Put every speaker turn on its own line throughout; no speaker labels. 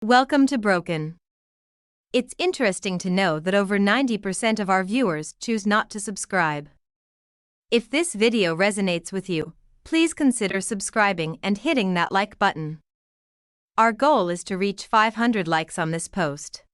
Welcome to Broken. It's interesting to know that over 90% of our viewers choose not to subscribe. If this video resonates with you, please consider subscribing and hitting that like button. Our goal is to reach 500 likes on this post.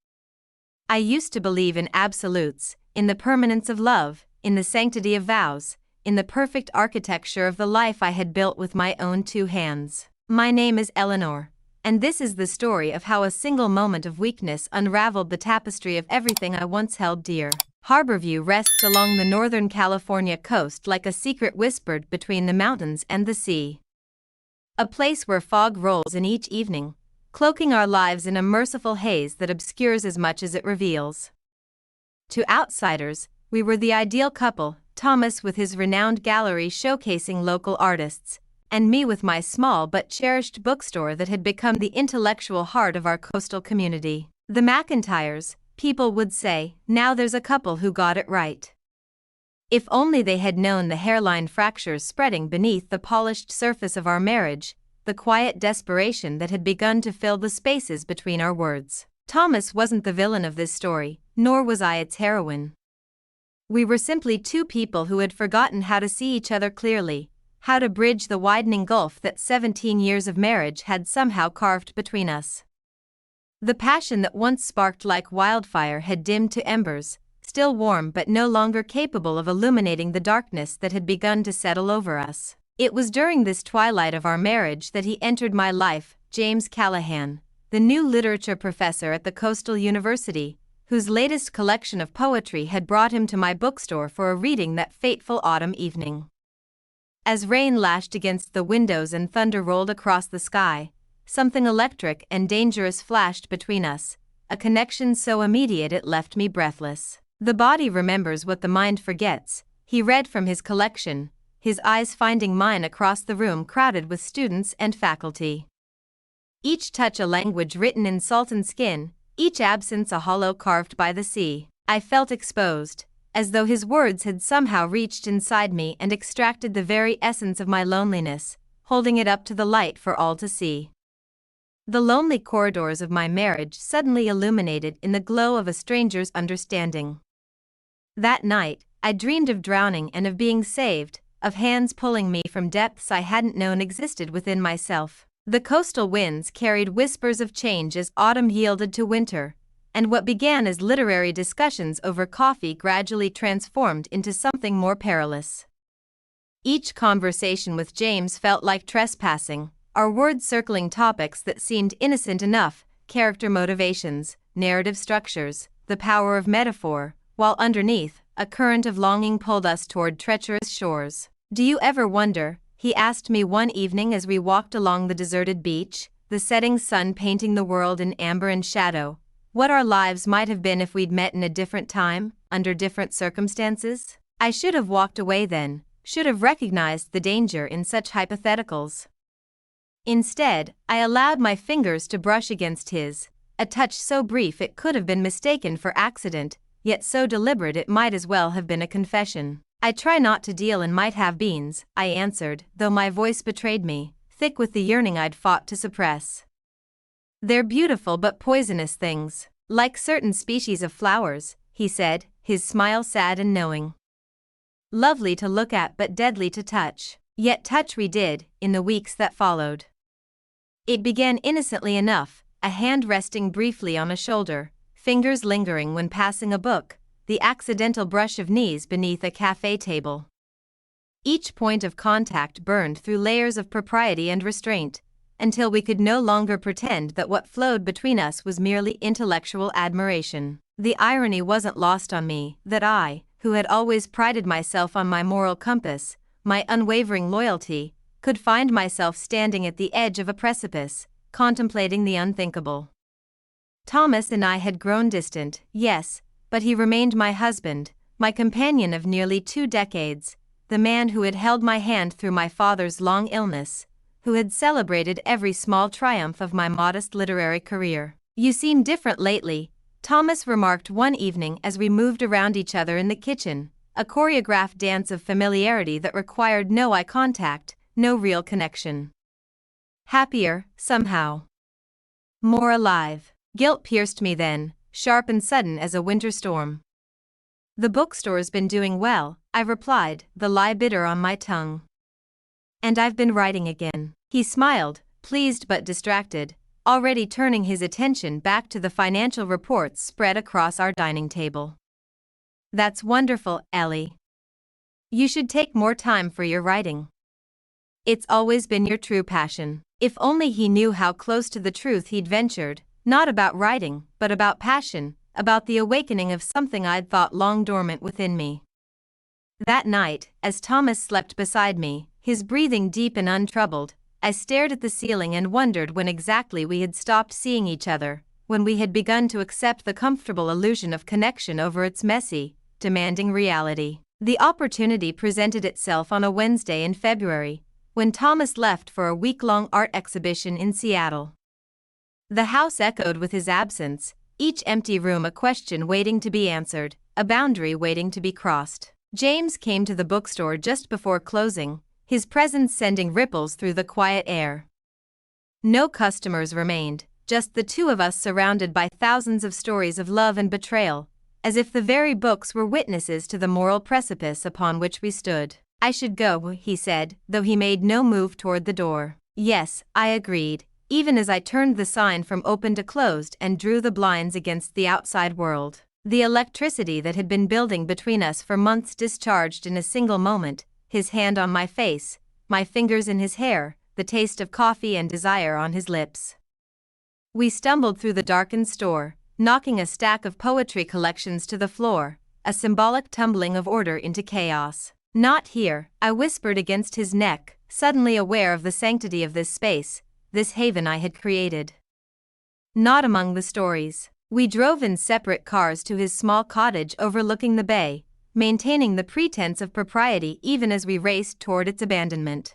I used to believe in absolutes, in the permanence of love, in the sanctity of vows, in the perfect architecture of the life I had built with my own two hands. My name is Eleanor. And this is the story of how a single moment of weakness unraveled the tapestry of everything I once held dear. Harborview rests along the Northern California coast like a secret whispered between the mountains and the sea. A place where fog rolls in each evening, cloaking our lives in a merciful haze that obscures as much as it reveals. To outsiders, we were the ideal couple, Thomas with his renowned gallery showcasing local artists, and me with my small but cherished bookstore that had become the intellectual heart of our coastal community. The McIntyres, people would say, now there's a couple who got it right. If only they had known the hairline fractures spreading beneath the polished surface of our marriage, the quiet desperation that had begun to fill the spaces between our words. Thomas wasn't the villain of this story, nor was I its heroine. We were simply two people who had forgotten how to see each other clearly, how to bridge the widening gulf that 17 years of marriage had somehow carved between us. The passion that once sparked like wildfire had dimmed to embers, still warm but no longer capable of illuminating the darkness that had begun to settle over us. It was during this twilight of our marriage that he entered my life, James Callahan, the new literature professor at the Coastal University, whose latest collection of poetry had brought him to my bookstore for a reading that fateful autumn evening. As rain lashed against the windows and thunder rolled across the sky, something electric and dangerous flashed between us, a connection so immediate it left me breathless. The body remembers what the mind forgets, he read from his collection, his eyes finding mine across the room crowded with students and faculty. Each touch a language written in salt and skin, each absence a hollow carved by the sea. I felt exposed, as though his words had somehow reached inside me and extracted the very essence of my loneliness, holding it up to the light for all to see. The lonely corridors of my marriage suddenly illuminated in the glow of a stranger's understanding. That night, I dreamed of drowning and of being saved, of hands pulling me from depths I hadn't known existed within myself. The coastal winds carried whispers of change as autumn yielded to winter, and what began as literary discussions over coffee gradually transformed into something more perilous. Each conversation with James felt like trespassing, our words circling topics that seemed innocent enough, character motivations, narrative structures, the power of metaphor, while underneath, a current of longing pulled us toward treacherous shores. Do you ever wonder, he asked me one evening as we walked along the deserted beach, the setting sun painting the world in amber and shadow, what our lives might have been if we'd met in a different time, under different circumstances? I should have walked away then, should have recognized the danger in such hypotheticals. Instead, I allowed my fingers to brush against his, a touch so brief it could have been mistaken for accident, yet so deliberate it might as well have been a confession. I try not to deal in might-have-beens, I answered, though my voice betrayed me, thick with the yearning I'd fought to suppress. They're beautiful but poisonous things, like certain species of flowers, he said, his smile sad and knowing. Lovely to look at but deadly to touch. Yet touch we did, in the weeks that followed. It began innocently enough, a hand resting briefly on a shoulder, fingers lingering when passing a book, the accidental brush of knees beneath a cafe table. Each point of contact burned through layers of propriety and restraint, until we could no longer pretend that what flowed between us was merely intellectual admiration. The irony wasn't lost on me, that I, who had always prided myself on my moral compass, my unwavering loyalty, could find myself standing at the edge of a precipice, contemplating the unthinkable. Thomas and I had grown distant, yes, but he remained my husband, my companion of nearly 2 decades, the man who had held my hand through my father's long illness, who had celebrated every small triumph of my modest literary career. You seem different lately, Thomas remarked one evening as we moved around each other in the kitchen, a choreographed dance of familiarity that required no eye contact, no real connection. Happier, somehow. more alive. Guilt pierced me then, sharp and sudden as a winter storm. The bookstore's been doing well, I replied, the lie bitter on my tongue. And I've been writing again. He smiled, pleased but distracted, already turning his attention back to the financial reports spread across our dining table. That's wonderful, Ellie. You should take more time for your writing. It's always been your true passion. If only he knew how close to the truth he'd ventured, not about writing, but about passion, about the awakening of something I'd thought long dormant within me. That night, as Thomas slept beside me, his breathing deep and untroubled, I stared at the ceiling and wondered when exactly we had stopped seeing each other, when we had begun to accept the comfortable illusion of connection over its messy, demanding reality. The opportunity presented itself on a Wednesday in February, when Thomas left for a week-long art exhibition in Seattle. The house echoed with his absence, each empty room a question waiting to be answered, a boundary waiting to be crossed. James came to the bookstore just before closing, his presence sending ripples through the quiet air. No customers remained, just the two of us surrounded by thousands of stories of love and betrayal, as if the very books were witnesses to the moral precipice upon which we stood. I should go, he said, though he made no move toward the door. Yes, I agreed, even as I turned the sign from open to closed and drew the blinds against the outside world. The electricity that had been building between us for months discharged in a single moment, his hand on my face, my fingers in his hair, the taste of coffee and desire on his lips. We stumbled through the darkened store, knocking a stack of poetry collections to the floor, a symbolic tumbling of order into chaos. Not here, I whispered against his neck, suddenly aware of the sanctity of this space, this haven I had created. Not among the stories. We drove in separate cars to his small cottage overlooking the bay, maintaining the pretense of propriety even as we raced toward its abandonment.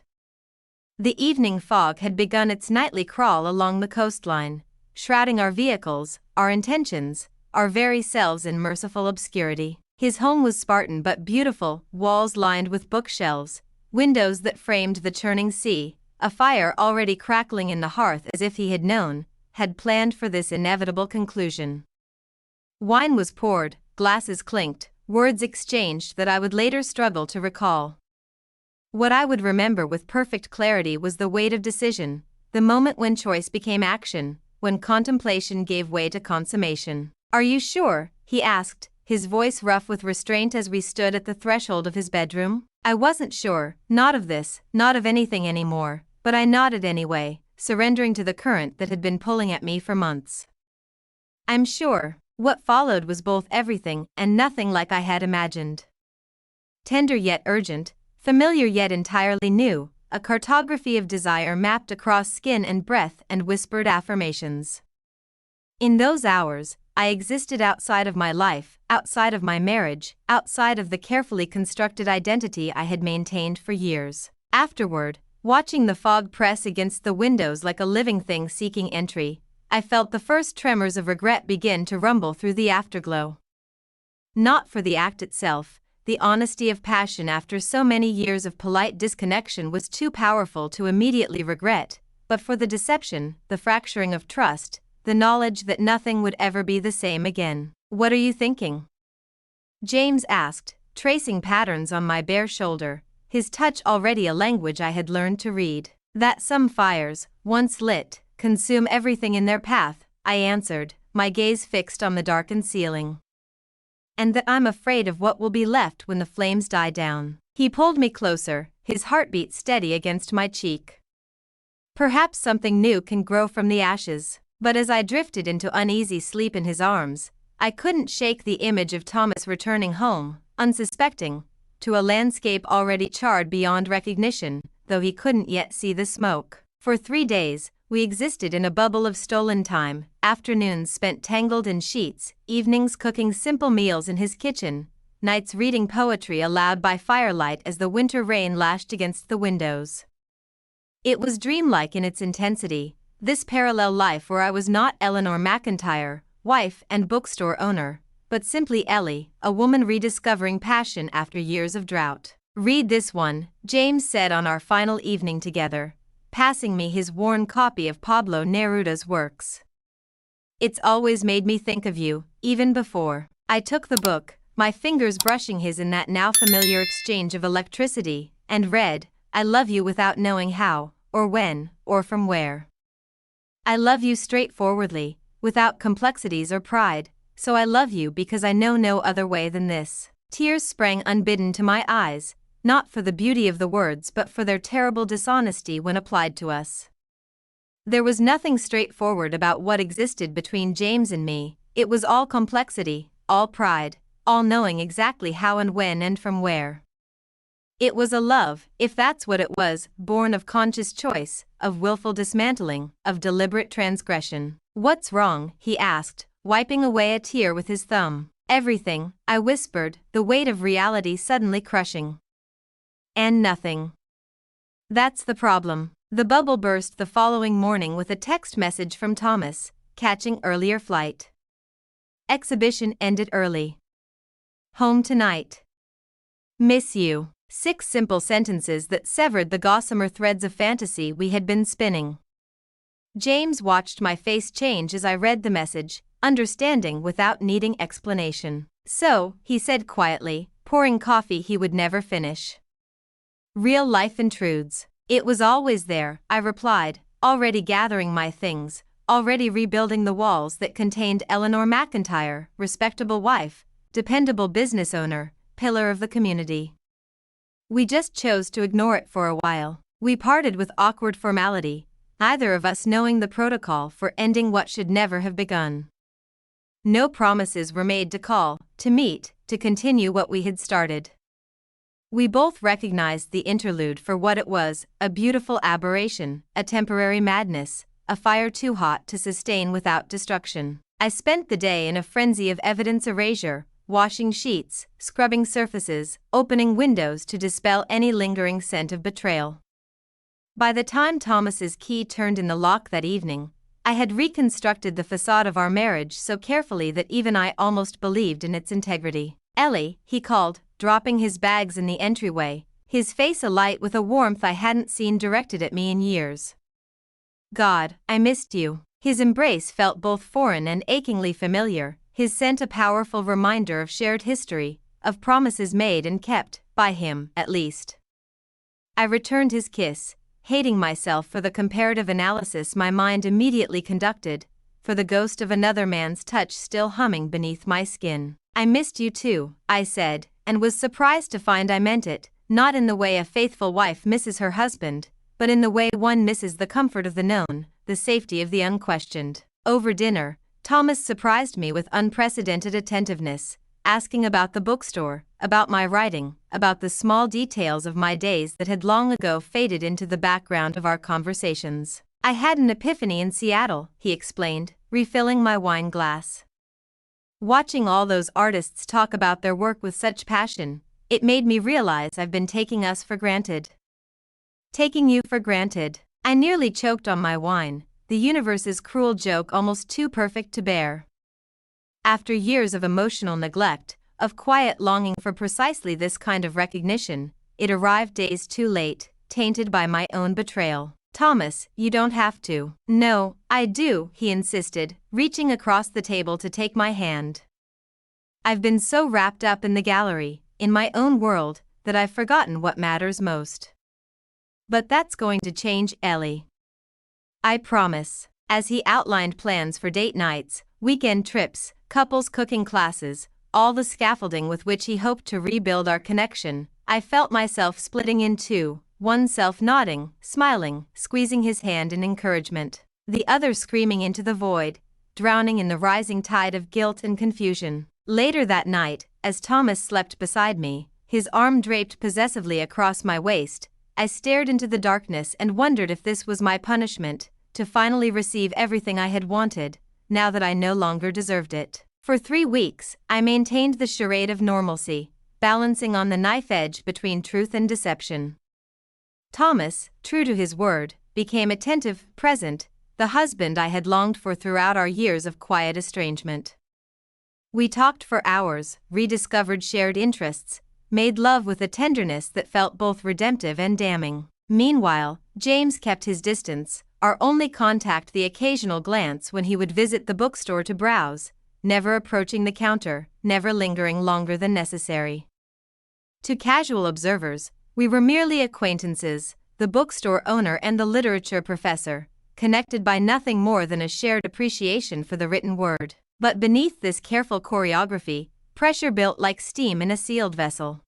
The evening fog had begun its nightly crawl along the coastline, shrouding our vehicles, our intentions, our very selves in merciful obscurity. His home was Spartan but beautiful, walls lined with bookshelves, windows that framed the churning sea, a fire already crackling in the hearth as if he had known, had planned for this inevitable conclusion. Wine was poured, glasses clinked, words exchanged that I would later struggle to recall. What I would remember with perfect clarity was the weight of decision, the moment when choice became action, when contemplation gave way to consummation. Are you sure? He asked, his voice rough with restraint as we stood at the threshold of his bedroom. I wasn't sure, not of this, not of anything anymore, but I nodded anyway, surrendering to the current that had been pulling at me for months. I'm sure. What followed was both everything and nothing like I had imagined. Tender yet urgent, familiar yet entirely new, a cartography of desire mapped across skin and breath and whispered affirmations. In those hours, I existed outside of my life, outside of my marriage, outside of the carefully constructed identity I had maintained for years. Afterward, watching the fog press against the windows like a living thing seeking entry, I felt the first tremors of regret begin to rumble through the afterglow. Not for the act itself, the honesty of passion after so many years of polite disconnection was too powerful to immediately regret, but for the deception, the fracturing of trust, the knowledge that nothing would ever be the same again. What are you thinking? James asked, tracing patterns on my bare shoulder, his touch already a language I had learned to read. That some fires, once lit, consume everything in their path, I answered, my gaze fixed on the darkened ceiling. And that I'm afraid of what will be left when the flames die down. He pulled me closer, his heartbeat steady against my cheek. Perhaps something new can grow from the ashes. But as I drifted into uneasy sleep in his arms, I couldn't shake the image of Thomas returning home, unsuspecting, to a landscape already charred beyond recognition, though he couldn't yet see the smoke. For 3 days, we existed in a bubble of stolen time, afternoons spent tangled in sheets, evenings cooking simple meals in his kitchen, nights reading poetry aloud by firelight as the winter rain lashed against the windows. It was dreamlike in its intensity, this parallel life where I was not Eleanor McIntyre, wife and bookstore owner, but simply Ellie, a woman rediscovering passion after years of drought. Read this one, James said on our final evening together, passing me his worn copy of Pablo Neruda's works. It's always made me think of you, even before I took the book, my fingers brushing his in that now familiar exchange of electricity, and read, I love you without knowing how, or when, or from where. I love you straightforwardly, without complexities or pride, so I love you because I know no other way than this. Tears sprang unbidden to my eyes, not for the beauty of the words but for their terrible dishonesty when applied to us. There was nothing straightforward about what existed between James and me. It was all complexity, all pride, all knowing exactly how and when and from where. It was a love, if that's what it was, born of conscious choice, of willful dismantling, of deliberate transgression. What's wrong? He asked, wiping away a tear with his thumb. Everything, I whispered, the weight of reality suddenly crushing. And nothing. That's the problem. The bubble burst the following morning with a text message from Thomas, catching earlier flight. Exhibition ended early. Home tonight. Miss you. 6 simple sentences that severed the gossamer threads of fantasy we had been spinning. James watched my face change as I read the message, understanding without needing explanation. So, he said quietly, pouring coffee he would never finish. Real life intrudes. It was always there, I replied, already gathering my things, already rebuilding the walls that contained Eleanor McIntyre, respectable wife, dependable business owner, pillar of the community. We just chose to ignore it for a while. We parted with awkward formality, neither of us knowing the protocol for ending what should never have begun. No promises were made to call, to meet, to continue what we had started. We both recognized the interlude for what it was, a beautiful aberration, a temporary madness, a fire too hot to sustain without destruction. I spent the day in a frenzy of evidence erasure, washing sheets, scrubbing surfaces, opening windows to dispel any lingering scent of betrayal. By the time Thomas's key turned in the lock that evening, I had reconstructed the facade of our marriage so carefully that even I almost believed in its integrity. Ellie, he called, dropping his bags in the entryway, his face alight with a warmth I hadn't seen directed at me in years. God, I missed you. His embrace felt both foreign and achingly familiar, his scent a powerful reminder of shared history, of promises made and kept, by him, at least. I returned his kiss, hating myself for the comparative analysis my mind immediately conducted, for the ghost of another man's touch still humming beneath my skin. I missed you too, I said, and was surprised to find I meant it, not in the way a faithful wife misses her husband, but in the way one misses the comfort of the known, the safety of the unquestioned. Over dinner, Thomas surprised me with unprecedented attentiveness, asking about the bookstore, about my writing, about the small details of my days that had long ago faded into the background of our conversations. I had an epiphany in Seattle, he explained, refilling my wine glass. Watching all those artists talk about their work with such passion, it made me realize I've been taking us for granted. Taking you for granted. I nearly choked on my wine, the universe's cruel joke almost too perfect to bear. After years of emotional neglect, of quiet longing for precisely this kind of recognition, it arrived days too late, tainted by my own betrayal. Thomas, you don't have to. No, I do, he insisted, reaching across the table to take my hand. I've been so wrapped up in the gallery, in my own world, that I've forgotten what matters most. But that's going to change, Ellie. I promise. As he outlined plans for date nights, weekend trips, couples cooking classes, all the scaffolding with which he hoped to rebuild our connection, I felt myself splitting in two, one self nodding, smiling, squeezing his hand in encouragement, the other screaming into the void, drowning in the rising tide of guilt and confusion. Later that night, as Thomas slept beside me, his arm draped possessively across my waist, I stared into the darkness and wondered if this was my punishment, to finally receive everything I had wanted, now that I no longer deserved it. For 3 weeks, I maintained the charade of normalcy, balancing on the knife edge between truth and deception. Thomas, true to his word, became attentive, present, the husband I had longed for throughout our years of quiet estrangement. We talked for hours, rediscovered shared interests, made love with a tenderness that felt both redemptive and damning. Meanwhile, James kept his distance, our only contact the occasional glance when he would visit the bookstore to browse, never approaching the counter, never lingering longer than necessary. To casual observers, we were merely acquaintances, the bookstore owner and the literature professor, connected by nothing more than a shared appreciation for the written word. But beneath this careful choreography, pressure built like steam in a sealed vessel.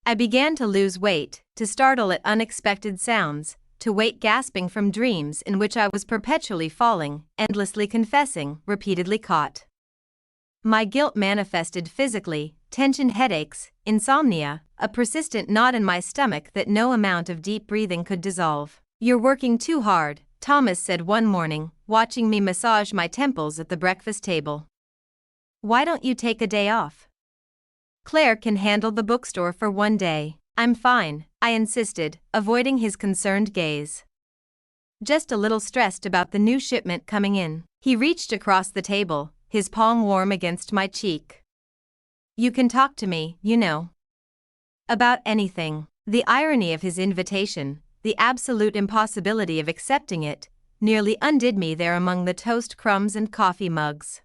I began to lose weight, to startle at unexpected sounds, to wake gasping from dreams in which I was perpetually falling, endlessly confessing, repeatedly caught. My guilt manifested physically, tension, headaches, insomnia, a persistent knot in my stomach that no amount of deep breathing could dissolve. "You're working too hard," Thomas said one morning, watching me massage my temples at the breakfast table. "Why don't you take a day off? Claire can handle the bookstore for one day." "I'm fine," I insisted, avoiding his concerned gaze. "Just a little stressed about the new shipment coming in." He reached across the table, his palm warm against my cheek. "You can talk to me, you know. About anything." The irony of his invitation, the absolute impossibility of accepting it, nearly undid me there among the toast crumbs and coffee mugs.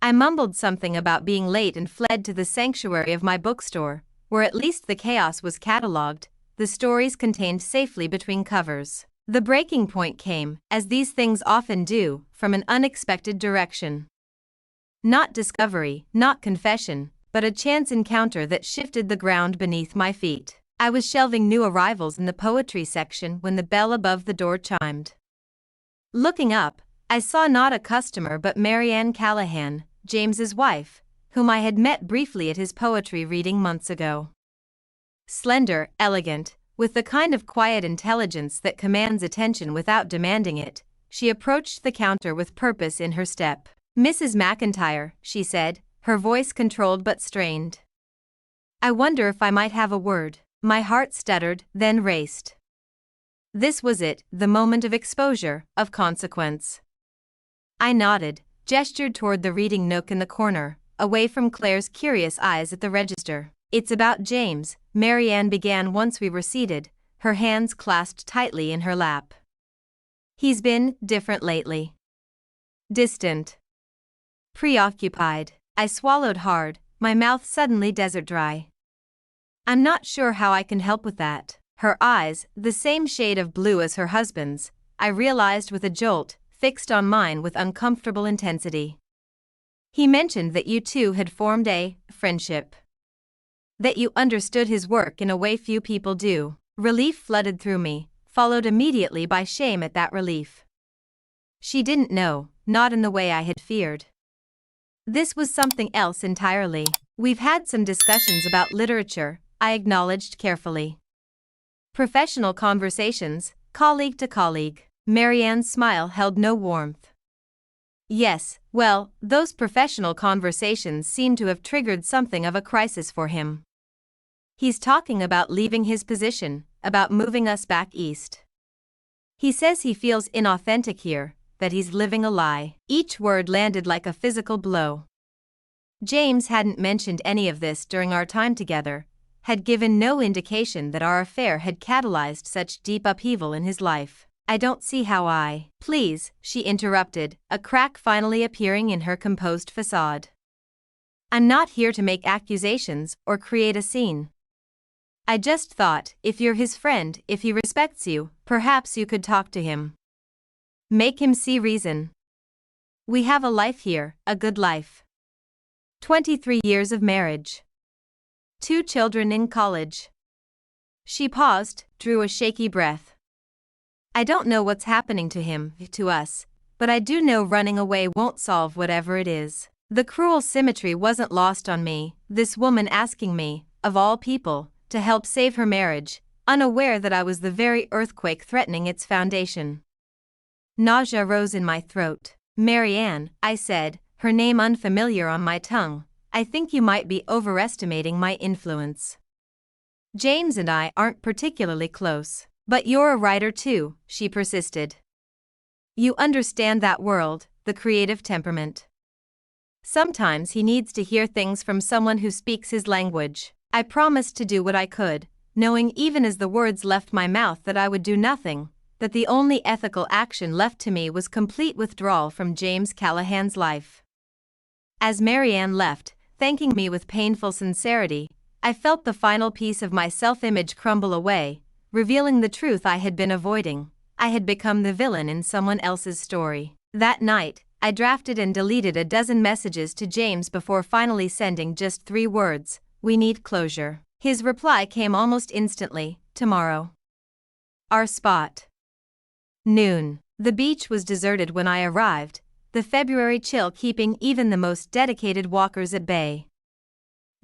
I mumbled something about being late and fled to the sanctuary of my bookstore, where at least the chaos was catalogued, the stories contained safely between covers. The breaking point came, as these things often do, from an unexpected direction. Not discovery, not confession, but a chance encounter that shifted the ground beneath my feet. I was shelving new arrivals in the poetry section when the bell above the door chimed. Looking up, I saw not a customer but Marianne Callahan, James's wife, whom I had met briefly at his poetry reading months ago. Slender, elegant, with the kind of quiet intelligence that commands attention without demanding it, she approached the counter with purpose in her step. "Mrs. McIntyre," she said, her voice controlled but strained. "I wonder if I might have a word." My heart stuttered, then raced. This was it, the moment of exposure, of consequence. I nodded, gestured toward the reading nook in the corner, away from Claire's curious eyes at the register. "It's about James," Marianne began once we were seated, her hands clasped tightly in her lap. "He's been different lately. Distant. Preoccupied." I swallowed hard, my mouth suddenly desert dry. "I'm not sure how I can help with that." Her eyes, the same shade of blue as her husband's, I realized with a jolt, fixed on mine with uncomfortable intensity. "He mentioned that you two had formed a friendship. That you understood his work in a way few people do." Relief flooded through me, followed immediately by shame at that relief. She didn't know, not in the way I had feared. This was something else entirely. "We've had some discussions about literature," I acknowledged carefully. "Professional conversations, colleague to colleague." Marianne's smile held no warmth. "Yes, well, those professional conversations seem to have triggered something of a crisis for him. He's talking about leaving his position, about moving us back east. He says he feels inauthentic here, that he's living a lie." Each word landed like a physical blow. James hadn't mentioned any of this during our time together, had given no indication that our affair had catalyzed such deep upheaval in his life. "I don't see how I—" "Please," she interrupted, a crack finally appearing in her composed facade. "I'm not here to make accusations or create a scene. I just thought, if you're his friend, if he respects you, perhaps you could talk to him. Make him see reason. We have a life here, a good life. 23 years of marriage. 2 children in college." She paused, drew a shaky breath. "I don't know what's happening to him, to us, but I do know running away won't solve whatever it is." The cruel symmetry wasn't lost on me, this woman asking me, of all people, to help save her marriage, unaware that I was the very earthquake threatening its foundation. Nausea rose in my throat. "Marianne," I said, her name unfamiliar on my tongue, "I think you might be overestimating my influence. James and I aren't particularly close." "But you're a writer too," she persisted. "You understand that world, the creative temperament. Sometimes he needs to hear things from someone who speaks his language." I promised to do what I could, knowing even as the words left my mouth that I would do nothing, that the only ethical action left to me was complete withdrawal from James Callahan's life. As Marianne left, thanking me with painful sincerity, I felt the final piece of my self-image crumble away, revealing the truth I had been avoiding. I had become the villain in someone else's story. That night, I drafted and deleted a dozen messages to James before finally sending just 3 words: "We need closure." His reply came almost instantly: "Tomorrow. Our spot. Noon." The beach was deserted when I arrived, the February chill keeping even the most dedicated walkers at bay.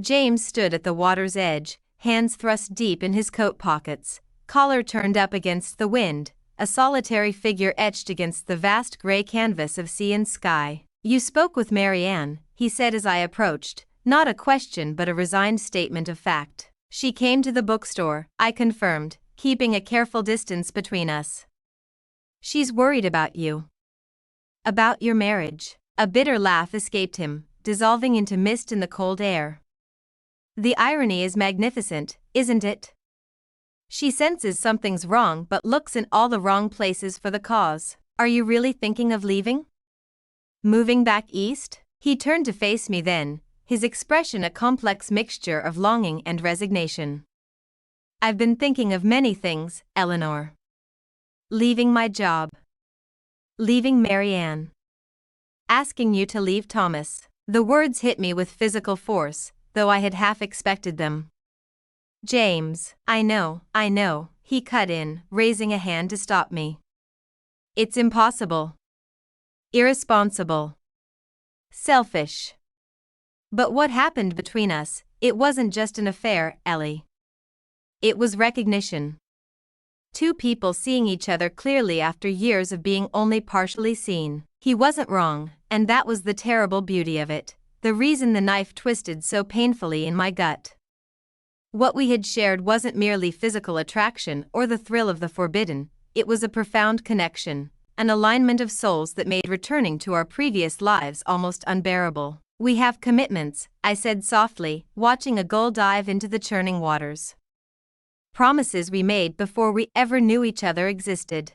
James stood at the water's edge, hands thrust deep in his coat pockets, collar turned up against the wind, a solitary figure etched against the vast gray canvas of sea and sky. "You spoke with Marianne," he said as I approached, not a question but a resigned statement of fact. "She came to the bookstore," I confirmed, keeping a careful distance between us. "She's worried about you. About your marriage." A bitter laugh escaped him, dissolving into mist in the cold air. "The irony is magnificent, isn't it? She senses something's wrong but looks in all the wrong places for the cause. Are you really thinking of leaving? Moving back east?" He turned to face me then, his expression a complex mixture of longing and resignation. "I've been thinking of many things, Eleanor. Leaving my job. Leaving Marianne. Asking you to leave Thomas." The words hit me with physical force, though I had half expected them. "James, I know," he cut in, raising a hand to stop me. "It's impossible. Irresponsible. Selfish. But what happened between us, it wasn't just an affair, Ellie. It was recognition. 2 people seeing each other clearly after years of being only partially seen." He wasn't wrong, and that was the terrible beauty of it, the reason the knife twisted so painfully in my gut. What we had shared wasn't merely physical attraction or the thrill of the forbidden, it was a profound connection, an alignment of souls that made returning to our previous lives almost unbearable. "We have commitments," I said softly, watching a gull dive into the churning waters. "Promises we made before we ever knew each other existed.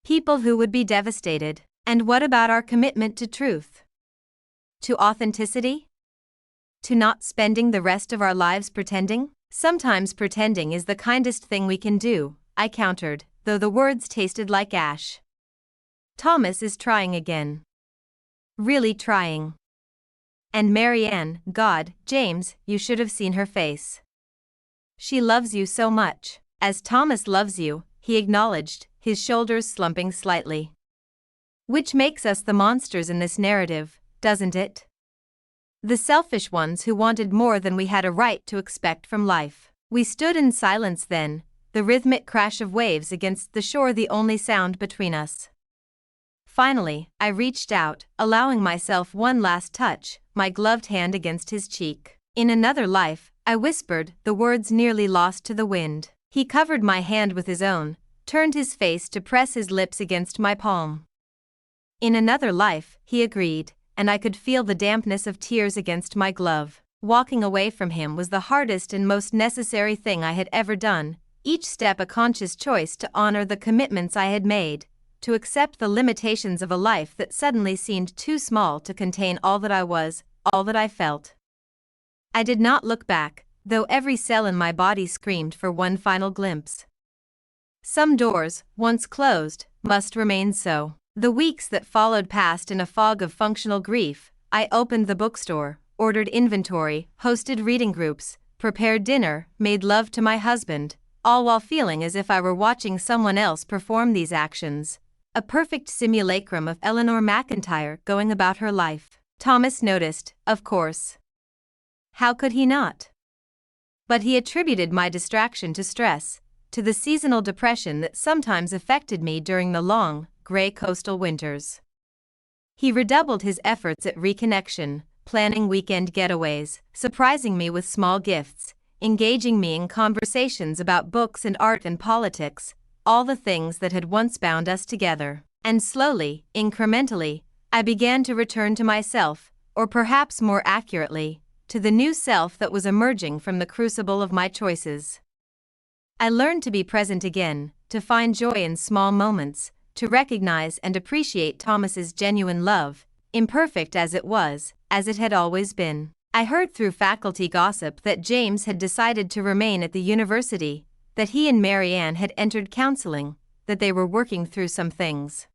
People who would be devastated. And what about our commitment to truth? To authenticity? To not spending the rest of our lives pretending?" "Sometimes pretending is the kindest thing we can do," I countered, though the words tasted like ash. "Thomas is trying again. Really trying. And Marianne, God, James, you should have seen her face. She loves you so much, as Thomas loves you," he acknowledged, his shoulders slumping slightly. "Which makes us the monsters in this narrative, doesn't it? The selfish ones who wanted more than we had a right to expect from life." We stood in silence then, the rhythmic crash of waves against the shore the only sound between us. Finally, I reached out, allowing myself one last touch, my gloved hand against his cheek. "In another life," I whispered, the words nearly lost to the wind. He covered my hand with his own, turned his face to press his lips against my palm. "In another life," he agreed, and I could feel the dampness of tears against my glove. Walking away from him was the hardest and most necessary thing I had ever done, each step a conscious choice to honor the commitments I had made, to accept the limitations of a life that suddenly seemed too small to contain all that I was, all that I felt. I did not look back, though every cell in my body screamed for one final glimpse. Some doors, once closed, must remain so. The weeks that followed passed in a fog of functional grief. I opened the bookstore, ordered inventory, hosted reading groups, prepared dinner, made love to my husband, all while feeling as if I were watching someone else perform these actions. A perfect simulacrum of Eleanor McIntyre going about her life. Thomas noticed, of course. How could he not? But he attributed my distraction to stress, to the seasonal depression that sometimes affected me during the long, gray coastal winters. He redoubled his efforts at reconnection, planning weekend getaways, surprising me with small gifts, engaging me in conversations about books and art and politics, all the things that had once bound us together. And slowly, incrementally, I began to return to myself, or perhaps more accurately, to the new self that was emerging from the crucible of my choices. I learned to be present again, to find joy in small moments, to recognize and appreciate Thomas's genuine love, imperfect as it had always been. I heard through faculty gossip that James had decided to remain at the university, that he and Marianne had entered counseling, that they were working through some things.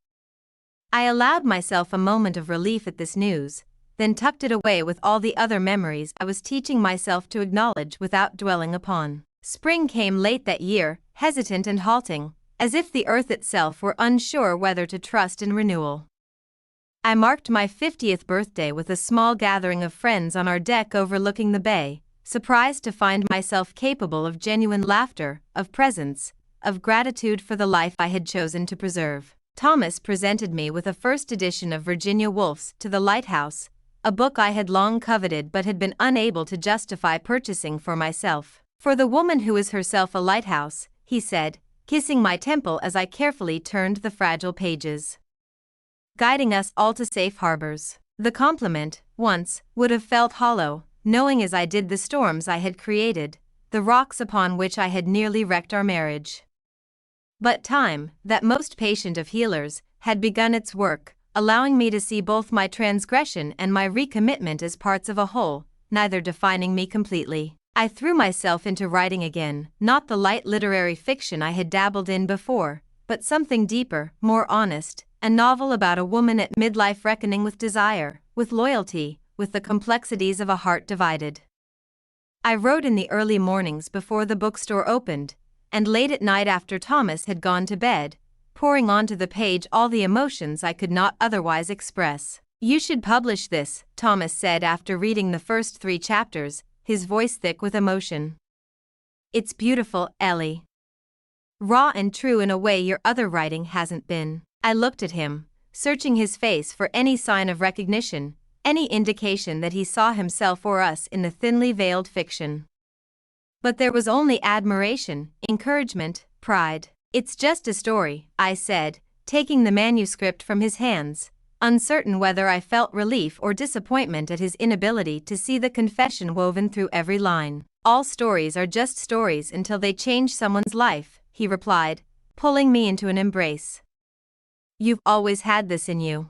I allowed myself a moment of relief at this news, then tucked it away with all the other memories I was teaching myself to acknowledge without dwelling upon. Spring came late that year, hesitant and halting, as if the earth itself were unsure whether to trust in renewal. I marked my 50th birthday with a small gathering of friends on our deck overlooking the bay, surprised to find myself capable of genuine laughter, of presence, of gratitude for the life I had chosen to preserve. Thomas presented me with a first edition of Virginia Woolf's To the Lighthouse, a book I had long coveted but had been unable to justify purchasing for myself. "For the woman who is herself a lighthouse," he said, kissing my temple as I carefully turned the fragile pages, guiding us all to safe harbors. The compliment, once, would have felt hollow, knowing as I did the storms I had created, the rocks upon which I had nearly wrecked our marriage. But time, that most patient of healers, had begun its work, allowing me to see both my transgression and my recommitment as parts of a whole, neither defining me completely. I threw myself into writing again, not the light literary fiction I had dabbled in before, but something deeper, more honest, a novel about a woman at midlife reckoning with desire, with loyalty, with the complexities of a heart divided. I wrote in the early mornings before the bookstore opened, and late at night after Thomas had gone to bed, pouring onto the page all the emotions I could not otherwise express. "You should publish this," Thomas said after reading the first 3 chapters, his voice thick with emotion. "It's beautiful, Ellie. Raw and true in a way your other writing hasn't been." I looked at him, searching his face for any sign of recognition, any indication that he saw himself or us in the thinly veiled fiction. But there was only admiration, encouragement, pride. "It's just a story," I said, taking the manuscript from his hands, uncertain whether I felt relief or disappointment at his inability to see the confession woven through every line. "All stories are just stories until they change someone's life," he replied, pulling me into an embrace. "You've always had this in you.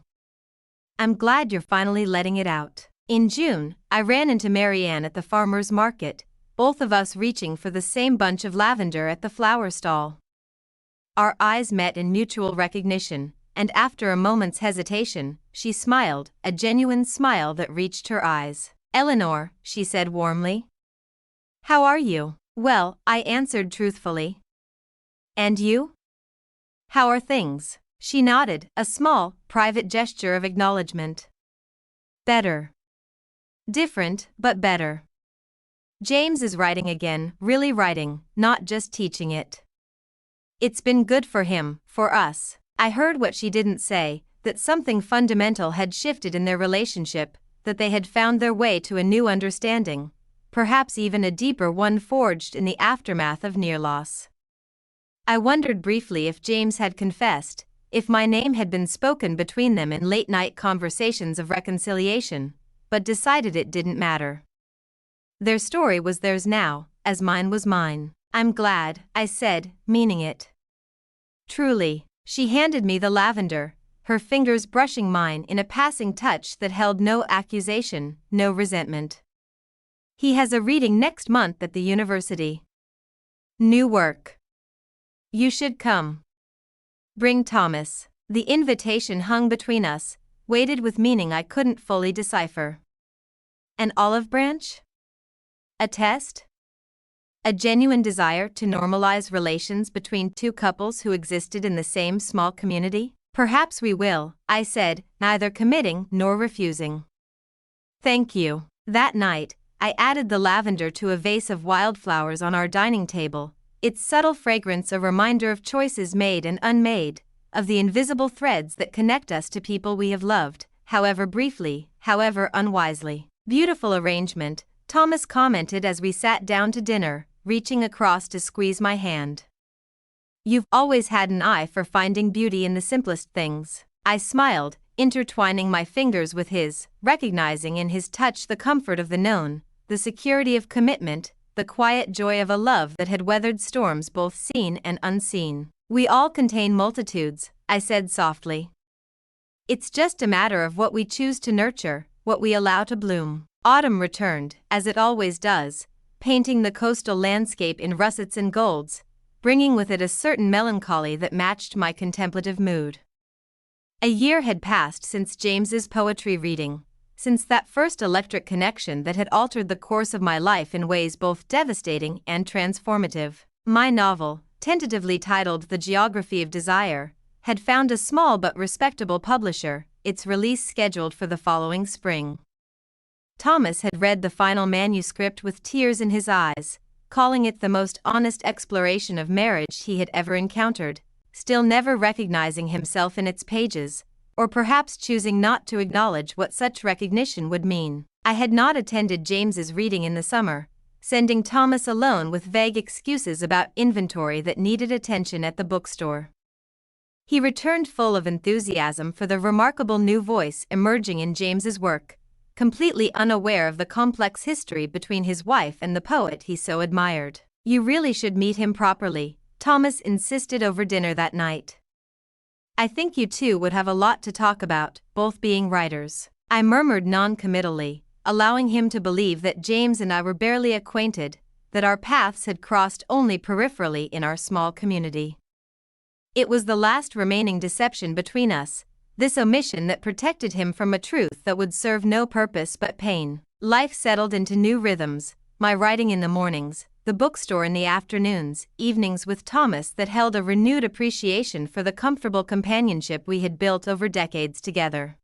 I'm glad you're finally letting it out." In June, I ran into Marianne at the farmer's market, both of us reaching for the same bunch of lavender at the flower stall. Our eyes met in mutual recognition, and after a moment's hesitation, she smiled, a genuine smile that reached her eyes. "Eleanor," she said warmly. "How are you?" "Well," I answered truthfully. "And you? How are things?" She nodded, a small, private gesture of acknowledgement. "Better. Different, but better. James is writing again, really writing, not just teaching it. It's been good for him, for us." I heard what she didn't say, that something fundamental had shifted in their relationship, that they had found their way to a new understanding, perhaps even a deeper one forged in the aftermath of near loss. I wondered briefly if James had confessed, if my name had been spoken between them in late-night conversations of reconciliation, but decided it didn't matter. Their story was theirs now, as mine was mine. "I'm glad," I said, meaning it. "Truly." She handed me the lavender, her fingers brushing mine in a passing touch that held no accusation, no resentment. "He has a reading next month at the university. New work. You should come. Bring Thomas." The invitation hung between us, weighted with meaning I couldn't fully decipher. An olive branch? A test? A genuine desire to normalize relations between 2 couples who existed in the same small community? "Perhaps we will," I said, neither committing nor refusing. "Thank you." That night, I added the lavender to a vase of wildflowers on our dining table, its subtle fragrance a reminder of choices made and unmade, of the invisible threads that connect us to people we have loved, however briefly, however unwisely. "Beautiful arrangement," Thomas commented as we sat down to dinner, reaching across to squeeze my hand. "You've always had an eye for finding beauty in the simplest things." I smiled, intertwining my fingers with his, recognizing in his touch the comfort of the known, the security of commitment, the quiet joy of a love that had weathered storms both seen and unseen. We all contain multitudes, I said softly. It's just a matter of what we choose to nurture, what we allow to bloom. Autumn returned, as it always does, painting the coastal landscape in russets and golds, bringing with it a certain melancholy that matched my contemplative mood. A year had passed since James's poetry reading, since that first electric connection that had altered the course of my life in ways both devastating and transformative. My novel, tentatively titled The Geography of Desire, had found a small but respectable publisher, its release scheduled for the following spring. Thomas had read the final manuscript with tears in his eyes, calling it the most honest exploration of marriage he had ever encountered, still never recognizing himself in its pages, or perhaps choosing not to acknowledge what such recognition would mean. I had not attended James's reading in the summer, sending Thomas alone with vague excuses about inventory that needed attention at the bookstore. He returned full of enthusiasm for the remarkable new voice emerging in James's work, completely unaware of the complex history between his wife and the poet he so admired. You really should meet him properly, Thomas insisted over dinner that night. I think you two would have a lot to talk about, both being writers. I murmured non-committally, allowing him to believe that James and I were barely acquainted, that our paths had crossed only peripherally in our small community. It was the last remaining deception between us, this omission that protected him from a truth that would serve no purpose but pain. Life settled into new rhythms, my writing in the mornings, the bookstore in the afternoons, evenings with Thomas that held a renewed appreciation for the comfortable companionship we had built over decades together.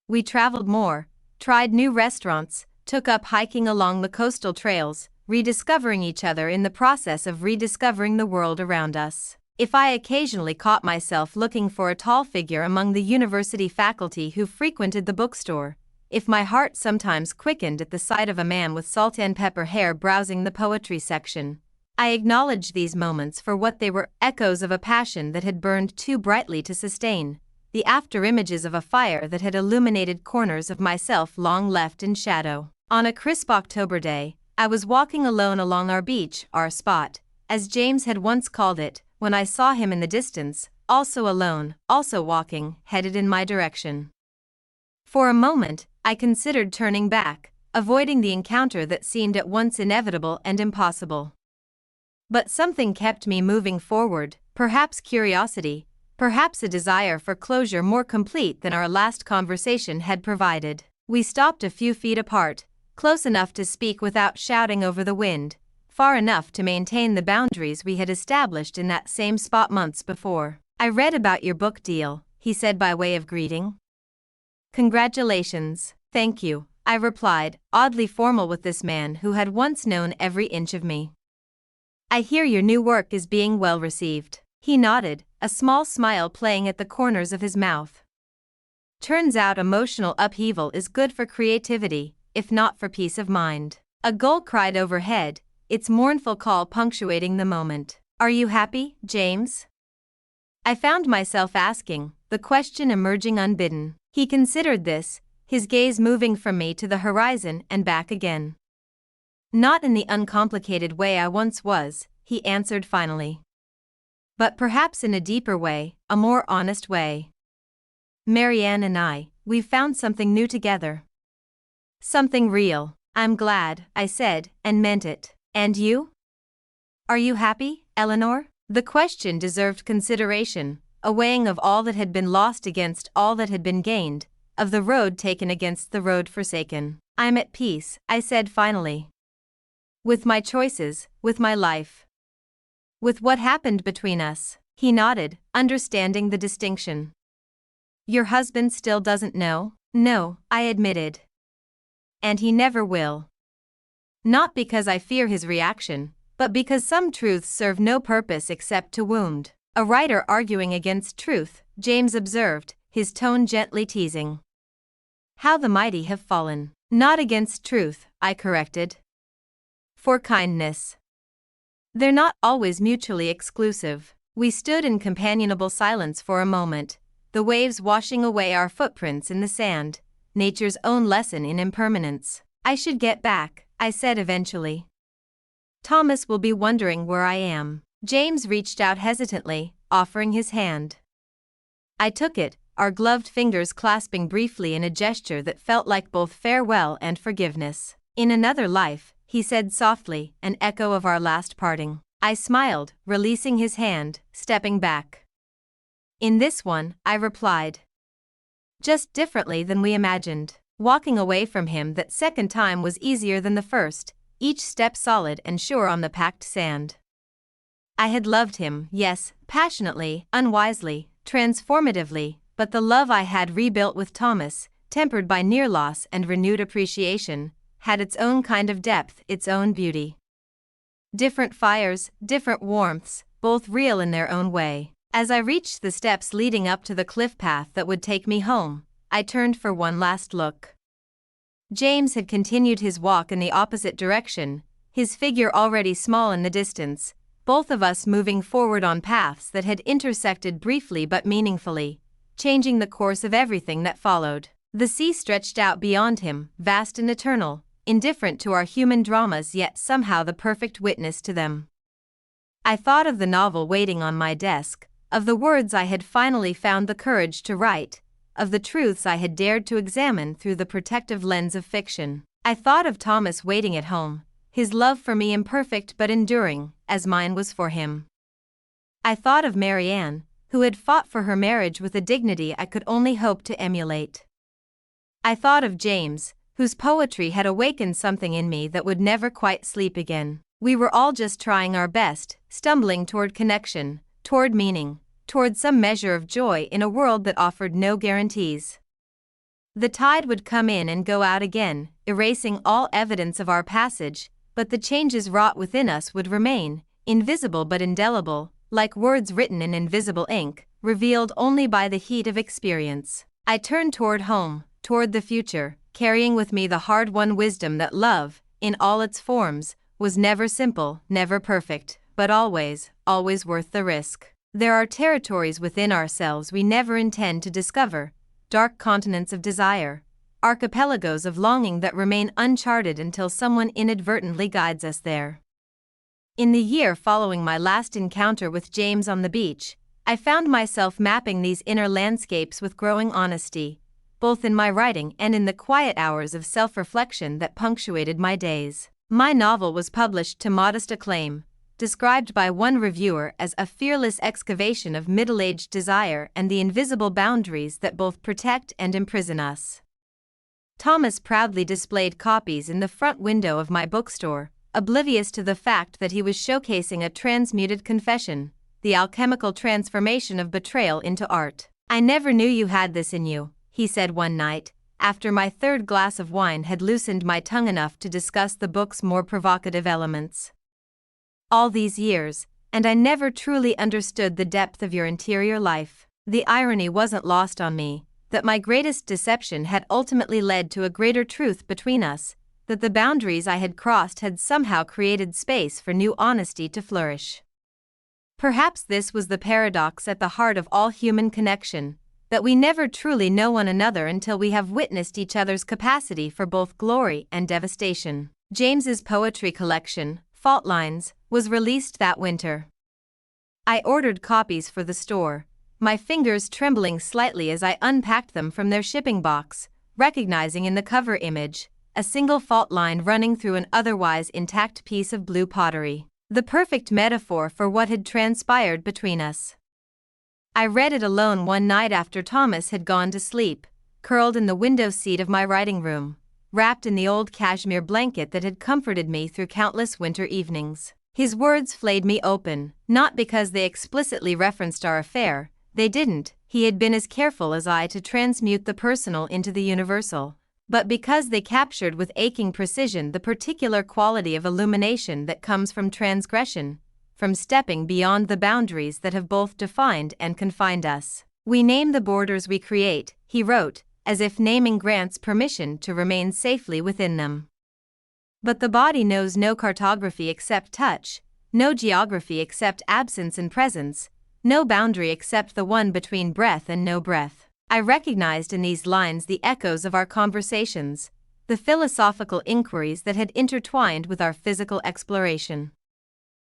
We traveled more, tried new restaurants, took up hiking along the coastal trails, rediscovering each other in the process of rediscovering the world around us. If I occasionally caught myself looking for a tall figure among the university faculty who frequented the bookstore, if my heart sometimes quickened at the sight of a man with salt and pepper hair browsing the poetry section, I acknowledged these moments for what they were, echoes of a passion that had burned too brightly to sustain, the after-images of a fire that had illuminated corners of myself long left in shadow. On a crisp October day, I was walking alone along our beach, our spot, as James had once called it, when I saw him in the distance, also alone, also walking, headed in my direction. For a moment, I considered turning back, avoiding the encounter that seemed at once inevitable and impossible. But something kept me moving forward, perhaps curiosity, perhaps a desire for closure more complete than our last conversation had provided. We stopped a few feet apart, close enough to speak without shouting over the wind, far enough to maintain the boundaries we had established in that same spot months before. I read about your book deal, he said by way of greeting. Congratulations. Thank you, I replied, oddly formal with this man who had once known every inch of me. I hear your new work is being well received. He nodded, a small smile playing at the corners of his mouth. Turns out emotional upheaval is good for creativity, if not for peace of mind. A gull cried overhead, its mournful call punctuating the moment. Are you happy, James? I found myself asking, the question emerging unbidden. He considered this, his gaze moving from me to the horizon and back again. Not in the uncomplicated way I once was, he answered finally. But perhaps in a deeper way, a more honest way. Marianne and I, we've found something new together. Something real. I'm glad, I said, and meant it. And you? Are you happy, Eleanor? The question deserved consideration, a weighing of all that had been lost against all that had been gained, of the road taken against the road forsaken. I'm at peace, I said finally. With my choices, with my life. With what happened between us. He nodded, understanding the distinction. Your husband still doesn't know? No, I admitted. And he never will. Not because I fear his reaction, but because some truths serve no purpose except to wound. A writer arguing against truth, James observed, his tone gently teasing. How the mighty have fallen. Not against truth, I corrected. For kindness. They're not always mutually exclusive. We stood in companionable silence for a moment, the waves washing away our footprints in the sand, nature's own lesson in impermanence. I should get back, I said eventually. Thomas will be wondering where I am. James reached out hesitantly, offering his hand. I took it, our gloved fingers clasping briefly in a gesture that felt like both farewell and forgiveness. In another life, he said softly, an echo of our last parting. I smiled, releasing his hand, stepping back. In this one, I replied. Just differently than we imagined. Walking away from him that second time was easier than the first, each step solid and sure on the packed sand. I had loved him, yes, passionately, unwisely, transformatively, but the love I had rebuilt with Thomas, tempered by near loss and renewed appreciation, had its own kind of depth, its own beauty. Different fires, different warmths, both real in their own way. As I reached the steps leading up to the cliff path that would take me home, I turned for one last look. James had continued his walk in the opposite direction, his figure already small in the distance, both of us moving forward on paths that had intersected briefly but meaningfully, changing the course of everything that followed. The sea stretched out beyond him, vast and eternal, indifferent to our human dramas yet somehow the perfect witness to them. I thought of the novel waiting on my desk, of the words I had finally found the courage to write, of the truths I had dared to examine through the protective lens of fiction. I thought of Thomas waiting at home, his love for me imperfect but enduring, as mine was for him. I thought of Marianne, who had fought for her marriage with a dignity I could only hope to emulate. I thought of James, whose poetry had awakened something in me that would never quite sleep again. We were all just trying our best, stumbling toward connection, toward meaning, toward some measure of joy in a world that offered no guarantees. The tide would come in and go out again, erasing all evidence of our passage, but the changes wrought within us would remain, invisible but indelible, like words written in invisible ink, revealed only by the heat of experience. I turned toward home, toward the future, carrying with me the hard-won wisdom that love, in all its forms, was never simple, never perfect, but always, always worth the risk. There are territories within ourselves we never intend to discover, dark continents of desire, archipelagos of longing that remain uncharted until someone inadvertently guides us there. In the year following my last encounter with James on the beach, I found myself mapping these inner landscapes with growing honesty, both in my writing and in the quiet hours of self-reflection that punctuated my days. My novel was published to modest acclaim, described by one reviewer as a fearless excavation of middle-aged desire and the invisible boundaries that both protect and imprison us. Thomas proudly displayed copies in the front window of my bookstore, oblivious to the fact that he was showcasing a transmuted confession, the alchemical transformation of betrayal into art. "I never knew you had this in you," he said one night, after my third glass of wine had loosened my tongue enough to discuss the book's more provocative elements. "All these years, and I never truly understood the depth of your interior life." The irony wasn't lost on me, that my greatest deception had ultimately led to a greater truth between us, that the boundaries I had crossed had somehow created space for new honesty to flourish. Perhaps this was the paradox at the heart of all human connection, that we never truly know one another until we have witnessed each other's capacity for both glory and devastation. James's poetry collection, Fault Lines, was released that winter. I ordered copies for the store, my fingers trembling slightly as I unpacked them from their shipping box, recognizing in the cover image a single fault line running through an otherwise intact piece of blue pottery, the perfect metaphor for what had transpired between us. I read it alone one night after Thomas had gone to sleep, curled in the window seat of my writing room, wrapped in the old cashmere blanket that had comforted me through countless winter evenings. His words flayed me open, not because they explicitly referenced our affair, they didn't, he had been as careful as I to transmute the personal into the universal, but because they captured with aching precision the particular quality of illumination that comes from transgression, from stepping beyond the boundaries that have both defined and confined us. "We name the borders we create," he wrote, as if naming grants permission to remain safely within them. "But the body knows no cartography except touch, no geography except absence and presence, no boundary except the one between breath and no breath." I recognized in these lines the echoes of our conversations, the philosophical inquiries that had intertwined with our physical exploration.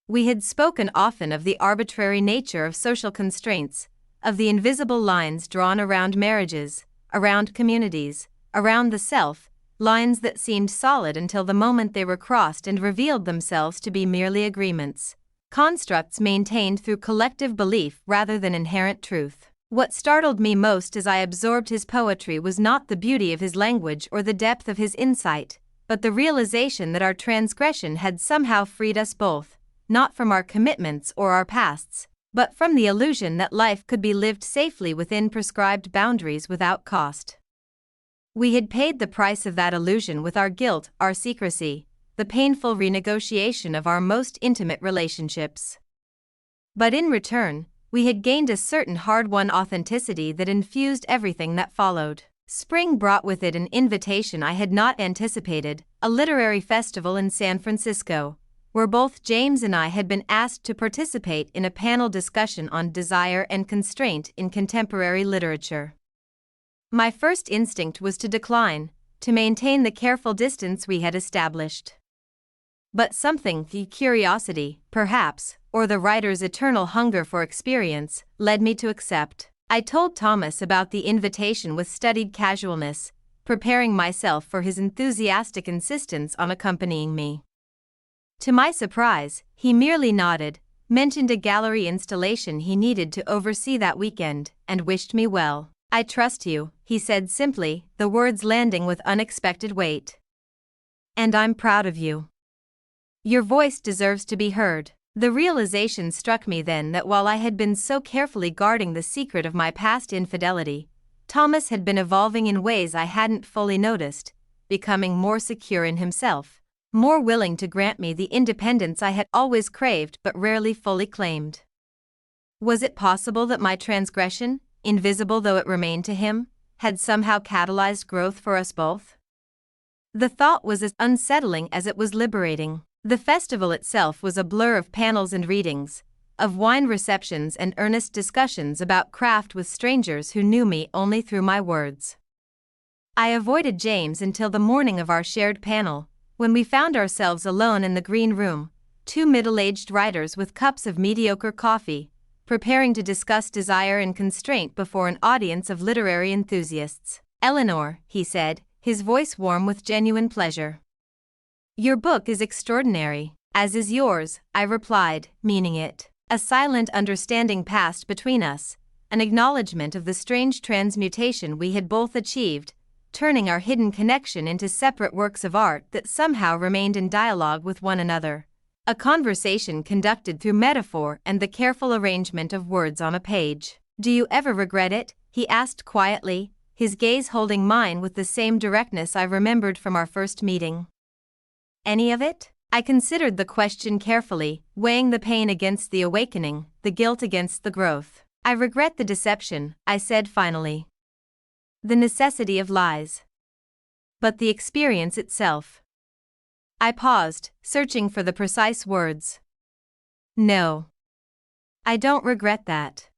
We had spoken often of the arbitrary nature of social constraints, of the invisible lines drawn around marriages, around communities, around the self, lines that seemed solid until the moment they were crossed and revealed themselves to be merely agreements, constructs maintained through collective belief rather than inherent truth. What startled me most as I absorbed his poetry was not the beauty of his language or the depth of his insight, but the realization that our transgression had somehow freed us both, not from our commitments or our pasts, but from the illusion that life could be lived safely within prescribed boundaries without cost. We had paid the price of that illusion with our guilt, our secrecy, the painful renegotiation of our most intimate relationships. But in return, we had gained a certain hard-won authenticity that infused everything that followed. Spring brought with it an invitation I had not anticipated, a literary festival in San Francisco, where both James and I had been asked to participate in a panel discussion on desire and constraint in contemporary literature. My first instinct was to decline, to maintain the careful distance we had established. But something, the curiosity, perhaps, or the writer's eternal hunger for experience, led me to accept. I told Thomas about the invitation with studied casualness, preparing myself for his enthusiastic insistence on accompanying me. To my surprise, he merely nodded, mentioned a gallery installation he needed to oversee that weekend, and wished me well. "I trust you," he said simply, the words landing with unexpected weight. "And I'm proud of you. Your voice deserves to be heard." The realization struck me then that while I had been so carefully guarding the secret of my past infidelity, Thomas had been evolving in ways I hadn't fully noticed, becoming more secure in himself, more willing to grant me the independence I had always craved but rarely fully claimed. Was it possible that my transgression, invisible though it remained to him, had somehow catalyzed growth for us both? The thought was as unsettling as it was liberating. The festival itself was a blur of panels and readings, of wine receptions and earnest discussions about craft with strangers who knew me only through my words. I avoided James until the morning of our shared panel, when we found ourselves alone in the green room, two middle-aged writers with cups of mediocre coffee, preparing to discuss desire and constraint before an audience of literary enthusiasts. "Eleanor," he said, his voice warm with genuine pleasure. "Your book is extraordinary." "As is yours," I replied, meaning it. A silent understanding passed between us, an acknowledgement of the strange transmutation we had both achieved, turning our hidden connection into separate works of art that somehow remained in dialogue with one another. A conversation conducted through metaphor and the careful arrangement of words on a page. "Do you ever regret it?" he asked quietly, his gaze holding mine with the same directness I remembered from our first meeting. "Any of it?" I considered the question carefully, weighing the pain against the awakening, the guilt against the growth. "I regret the deception," I said finally. "The necessity of lies. But the experience itself." I paused, searching for the precise words. "No. I don't regret that.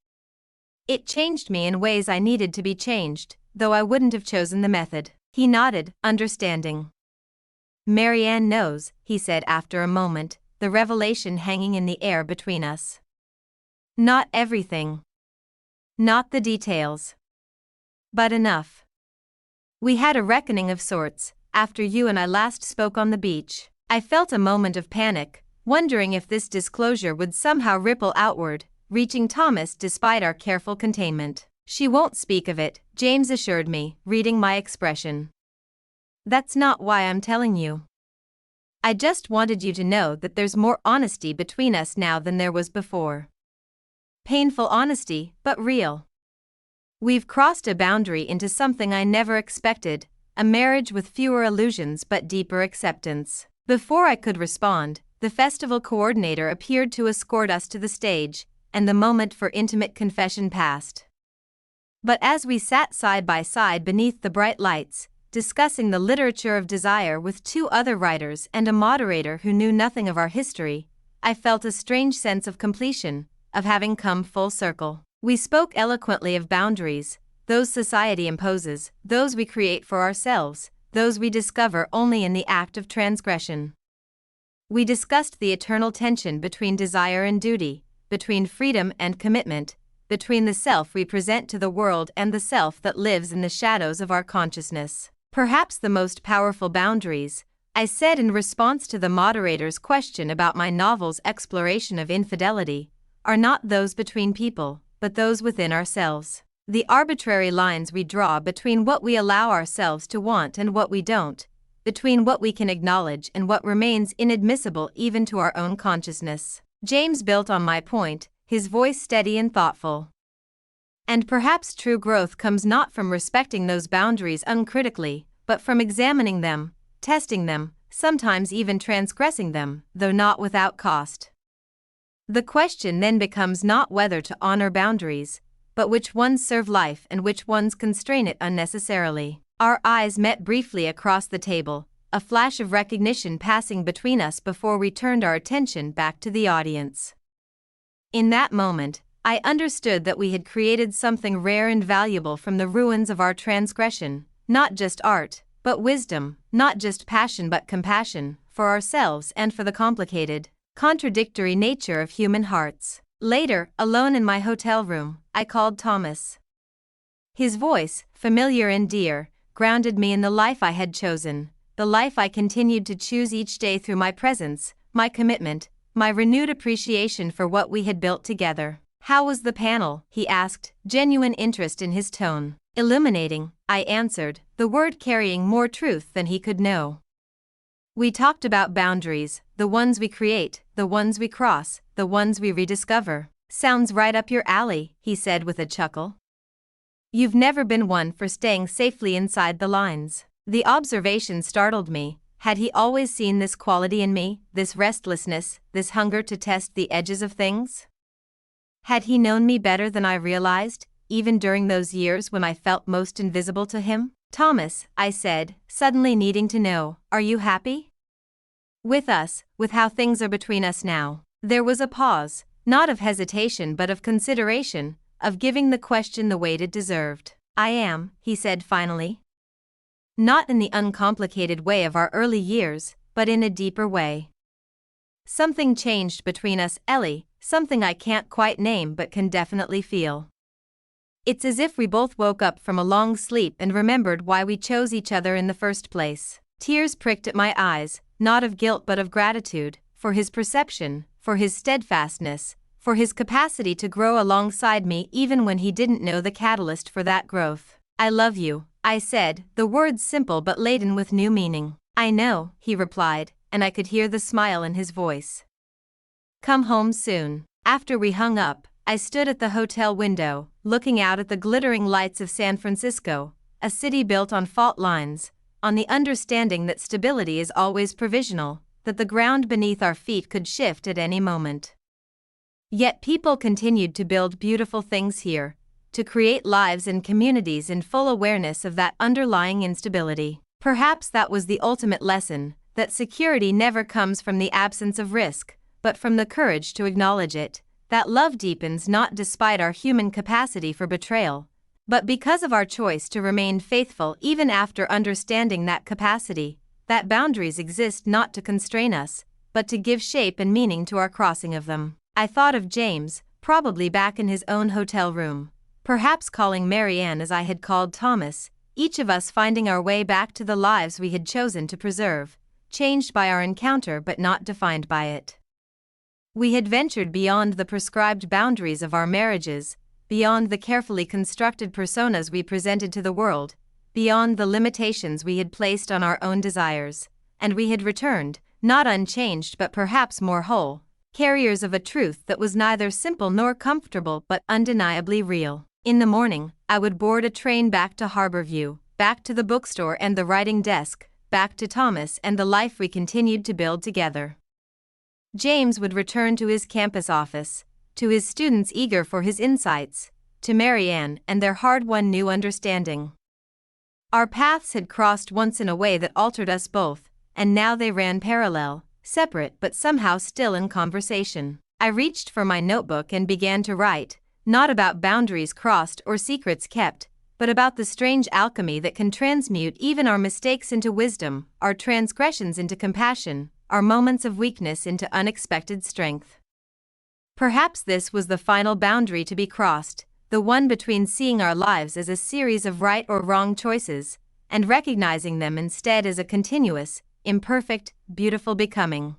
It changed me in ways I needed to be changed, though I wouldn't have chosen the method." He nodded, understanding. "Marianne knows," he said after a moment, the revelation hanging in the air between us. "Not everything. Not the details. But enough. We had a reckoning of sorts, after you and I last spoke on the beach." I felt a moment of panic, wondering if this disclosure would somehow ripple outward, reaching Thomas despite our careful containment. "She won't speak of it," James assured me, reading my expression. "That's not why I'm telling you. I just wanted you to know that there's more honesty between us now than there was before. Painful honesty, but real. We've crossed a boundary into something I never expected, a marriage with fewer illusions but deeper acceptance." Before I could respond, the festival coordinator appeared to escort us to the stage, and the moment for intimate confession passed. But as we sat side by side beneath the bright lights, discussing the literature of desire with two other writers and a moderator who knew nothing of our history, I felt a strange sense of completion, of having come full circle. We spoke eloquently of boundaries, those society imposes, those we create for ourselves, those we discover only in the act of transgression. We discussed the eternal tension between desire and duty, between freedom and commitment, between the self we present to the world and the self that lives in the shadows of our consciousness. Perhaps the most powerful boundaries, I said in response to the moderator's question about my novel's exploration of infidelity, are not those between people, but those within ourselves. The arbitrary lines we draw between what we allow ourselves to want and what we don't, between what we can acknowledge and what remains inadmissible even to our own consciousness. James built on my point, his voice steady and thoughtful. And perhaps true growth comes not from respecting those boundaries uncritically, but from examining them, testing them, sometimes even transgressing them, though not without cost. The question then becomes not whether to honor boundaries, but which ones serve life and which ones constrain it unnecessarily. Our eyes met briefly across the table, a flash of recognition passing between us before we turned our attention back to the audience. In that moment, I understood that we had created something rare and valuable from the ruins of our transgression, not just art, but wisdom, not just passion but compassion, for ourselves and for the complicated, contradictory nature of human hearts. Later, alone in my hotel room, I called Thomas. His voice, familiar and dear, grounded me in the life I had chosen, the life I continued to choose each day through my presence, my commitment, my renewed appreciation for what we had built together. "How was the panel?" he asked, genuine interest in his tone. "Illuminating," I answered, the word carrying more truth than he could know. "We talked about boundaries, the ones we create, the ones we cross, the ones we rediscover." "Sounds right up your alley," he said with a chuckle. "You've never been one for staying safely inside the lines." The observation startled me. Had he always seen this quality in me, this restlessness, this hunger to test the edges of things? Had he known me better than I realized, even during those years when I felt most invisible to him? "Thomas," I said, suddenly needing to know, "are you happy? With us, with how things are between us now?" There was a pause, not of hesitation but of consideration, of giving the question the weight it deserved. "I am," he said finally. Not in the uncomplicated way of our early years, but in a deeper way. Something changed between us, Ellie, something I can't quite name but can definitely feel. It's as if we both woke up from a long sleep and remembered why we chose each other in the first place. Tears pricked at my eyes, not of guilt but of gratitude, for his perception, for his steadfastness, for his capacity to grow alongside me even when he didn't know the catalyst for that growth. "I love you," I said, the words simple but laden with new meaning. "I know," he replied, and I could hear the smile in his voice. "Come home soon." After we hung up, I stood at the hotel window, looking out at the glittering lights of San Francisco, a city built on fault lines, on the understanding that stability is always provisional, that the ground beneath our feet could shift at any moment. Yet people continued to build beautiful things here, to create lives and communities in full awareness of that underlying instability. Perhaps that was the ultimate lesson, that security never comes from the absence of risk, but from the courage to acknowledge it, that love deepens not despite our human capacity for betrayal, but because of our choice to remain faithful even after understanding that capacity, that boundaries exist not to constrain us, but to give shape and meaning to our crossing of them. I thought of James, probably back in his own hotel room, perhaps calling Mary Ann as I had called Thomas, each of us finding our way back to the lives we had chosen to preserve, changed by our encounter but not defined by it. We had ventured beyond the prescribed boundaries of our marriages, beyond the carefully constructed personas we presented to the world, beyond the limitations we had placed on our own desires, and we had returned, not unchanged but perhaps more whole, carriers of a truth that was neither simple nor comfortable but undeniably real. In the morning, I would board a train back to Harborview, back to the bookstore and the writing desk, back to Thomas and the life we continued to build together. James would return to his campus office, to his students eager for his insights, to Mary Ann and their hard-won new understanding. Our paths had crossed once in a way that altered us both, and now they ran parallel, separate but somehow still in conversation. I reached for my notebook and began to write, not about boundaries crossed or secrets kept, but about the strange alchemy that can transmute even our mistakes into wisdom, our transgressions into compassion, our moments of weakness into unexpected strength. Perhaps this was the final boundary to be crossed, the one between seeing our lives as a series of right or wrong choices and recognizing them instead as a continuous, imperfect, beautiful becoming.